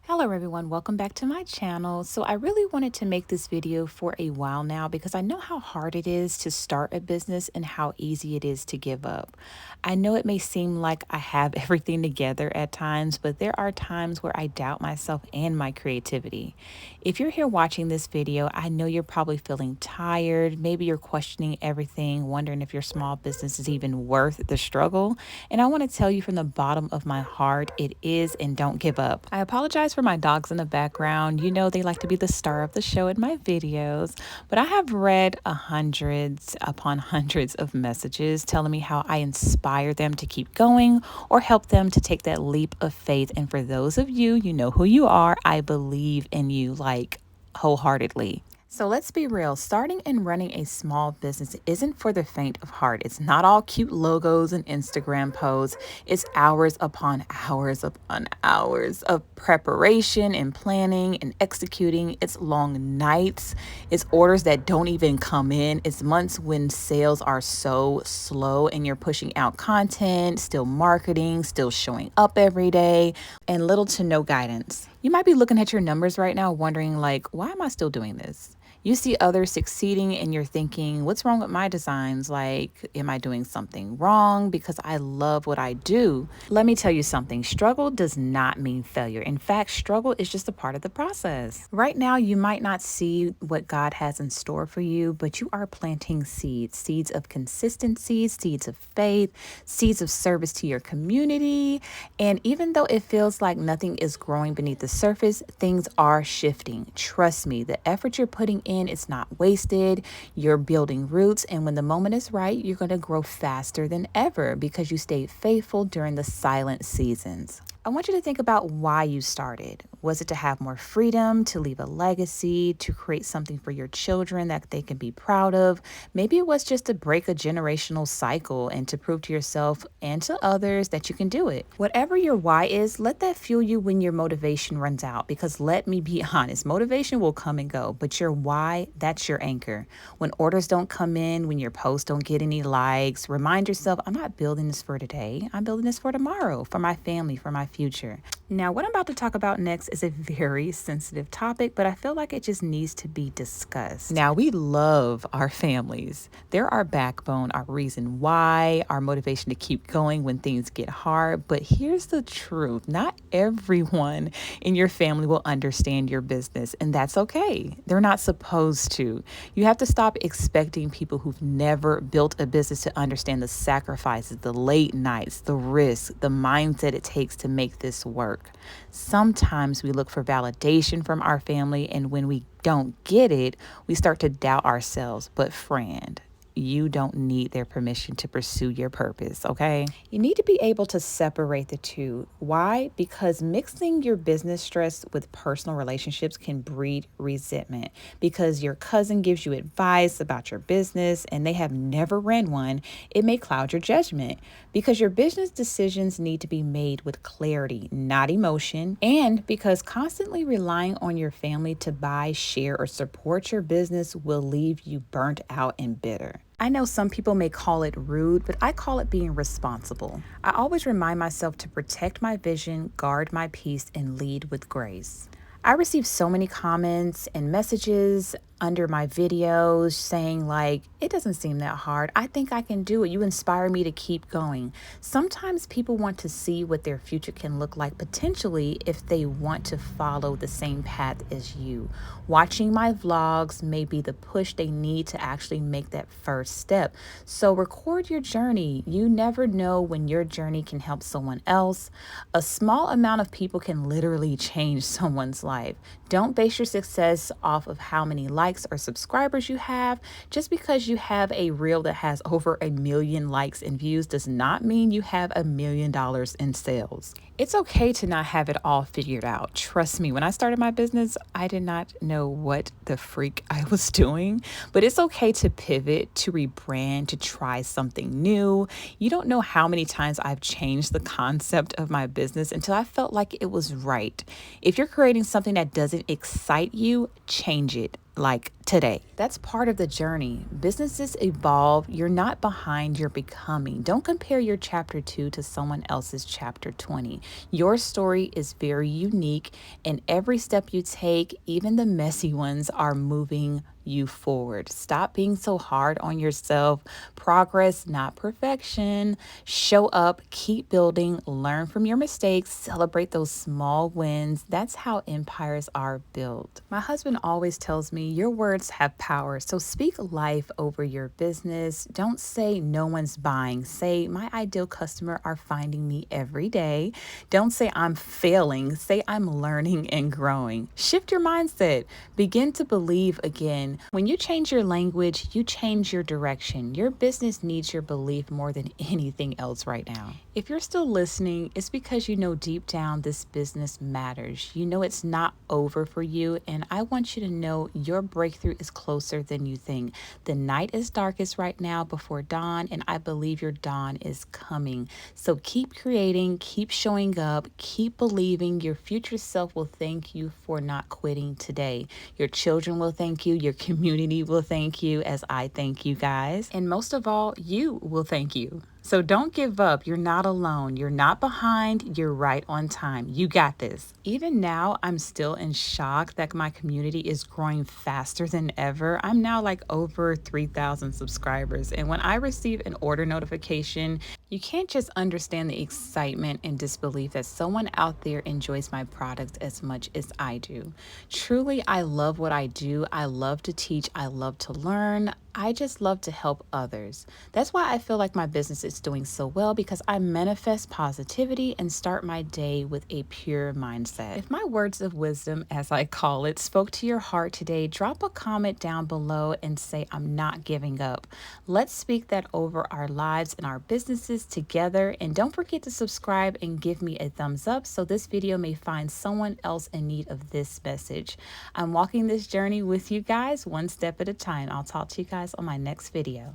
Hello everyone, welcome back to my channel. So I really wanted to make this video for a while now because I know how hard it is to start a business and how easy it is to give up. I know it may seem like I have everything together at times, but there are times where I doubt myself and my creativity. If you're here watching this video, I know you're probably feeling tired. Maybe you're questioning everything, wondering if your small business is even worth the struggle. And I want to tell you from the bottom of my heart, it is, and don't give up. I apologize for my dogs in the background. You know, they like to be the star of the show in my videos, but I have read hundreds upon hundreds of messages telling me how I inspire them to keep going or help them to take that leap of faith. And for those of you, you know who you are. I believe in you like wholeheartedly. So let's be real, starting and running a small business isn't for the faint of heart. It's not all cute logos and Instagram posts. It's hours upon hours of preparation and planning and executing. It's long nights. It's orders that don't even come in. It's months when sales are so slow and you're pushing out content, still marketing, still showing up every day, and little to no guidance. You might be looking at your numbers right now wondering, like, why am I still doing this? You see others succeeding and you're thinking, what's wrong with my designs? Like, am I doing something wrong? Because I love what I do. Let me tell you something. Struggle does not mean failure. In fact, struggle is just a part of the process. Right now, you might not see what God has in store for you, but you are planting seeds, seeds of consistency, seeds of faith, seeds of service to your community. And even though it feels like nothing is growing beneath the surface, things are shifting. Trust me, the effort you're putting in, it's not wasted. You're building roots, and when the moment is right, you're going to grow faster than ever because you stayed faithful during the silent seasons. I want you to think about why you started. Was it to have more freedom, to leave a legacy, to create something for your children that they can be proud of? Maybe it was just to break a generational cycle and to prove to yourself and to others that you can do it. Whatever your why is, let that fuel you when your motivation runs out, because let me be honest, motivation will come and go, but your why, that's your anchor. When orders don't come in, when your posts don't get any likes, remind yourself, I'm not building this for today. I'm building this for tomorrow, for my family, for my future. Now, what I'm about to talk about next is a very sensitive topic, but I feel like it just needs to be discussed. Now, we love our families. They're our backbone, our reason why, our motivation to keep going when things get hard. But here's the truth. Not everyone in your family will understand your business, and that's okay. They're not supposed to. You have to stop expecting people who've never built a business to understand the sacrifices, the late nights, the risks, the mindset it takes to make this work. Sometimes we look for validation from our family, and when we don't get it, we start to doubt ourselves. But friend, you don't need their permission to pursue your purpose, okay? You need to be able to separate the two. Why? Because mixing your business stress with personal relationships can breed resentment. Because your cousin gives you advice about your business and they have never ran one, it may cloud your judgment. Because your business decisions need to be made with clarity, not emotion. And because constantly relying on your family to buy, share, or support your business will leave you burnt out and bitter. I know some people may call it rude, but I call it being responsible. I always remind myself to protect my vision, guard my peace, and lead with grace. I receive so many comments and messages under my videos saying like, it doesn't seem that hard. I think I can do it. You inspire me to keep going. Sometimes people want to see what their future can look like potentially if they want to follow the same path as you. Watching my vlogs may be the push they need to actually make that first step. So record your journey. You never know when your journey can help someone else. A small amount of people can literally change someone's life. Don't base your success off of how many likes or subscribers you have. Just because you have a reel that has over 1 million likes and views does not mean you have $1 million in sales. It's okay to not have it all figured out. Trust me, when I started my business, I did not know what the freak I was doing, but it's okay to pivot, to rebrand, to try something new. You don't know how many times I've changed the concept of my business until I felt like it was right. If you're creating something that doesn't excite you, change it. Like today. That's part of the journey. Businesses evolve. You're not behind, you're becoming. Don't compare your chapter 2 to someone else's chapter 20. Your story is very unique, and every step you take, even the messy ones, are moving you forward. Stop being so hard on yourself. Progress, not perfection. Show up, keep building, learn from your mistakes, celebrate those small wins. That's how empires are built. My husband always tells me your words have power, so speak life over your business. Don't say no one's buying. Say my ideal customer are finding me every day. Don't say I'm failing. Say I'm learning and growing. Shift your mindset. Begin to believe again. When you change your language, you change your direction. Your business needs your belief more than anything else right now. If you're still listening, it's because you know deep down this business matters. You know it's not over for you, and I want you to know your breakthrough is closer than you think. The night is darkest right now before dawn, and I believe your dawn is coming. So keep creating, keep showing up, keep believing. Your future self will thank you for not quitting today. Your children will thank you. Your community will thank you, as I thank you guys. And most of all, you will thank you. So don't give up. You're not alone. You're not behind. You're right on time. You got this. Even now, I'm still in shock that my community is growing faster than ever. I'm now like over 3,000 subscribers. And when I receive an order notification, you can't just understand the excitement and disbelief that someone out there enjoys my product as much as I do. Truly, I love what I do. I love to teach. I love to learn. I just love to help others. That's why I feel like my business is doing so well, because I manifest positivity and start my day with a pure mindset. If my words of wisdom, as I call it, spoke to your heart today, drop a comment down below and say, I'm not giving up. Let's speak that over our lives and our businesses together. And don't forget to subscribe and give me a thumbs up so this video may find someone else in need of this message. I'm walking this journey with you guys one step at a time. I'll talk to you guys on my next video.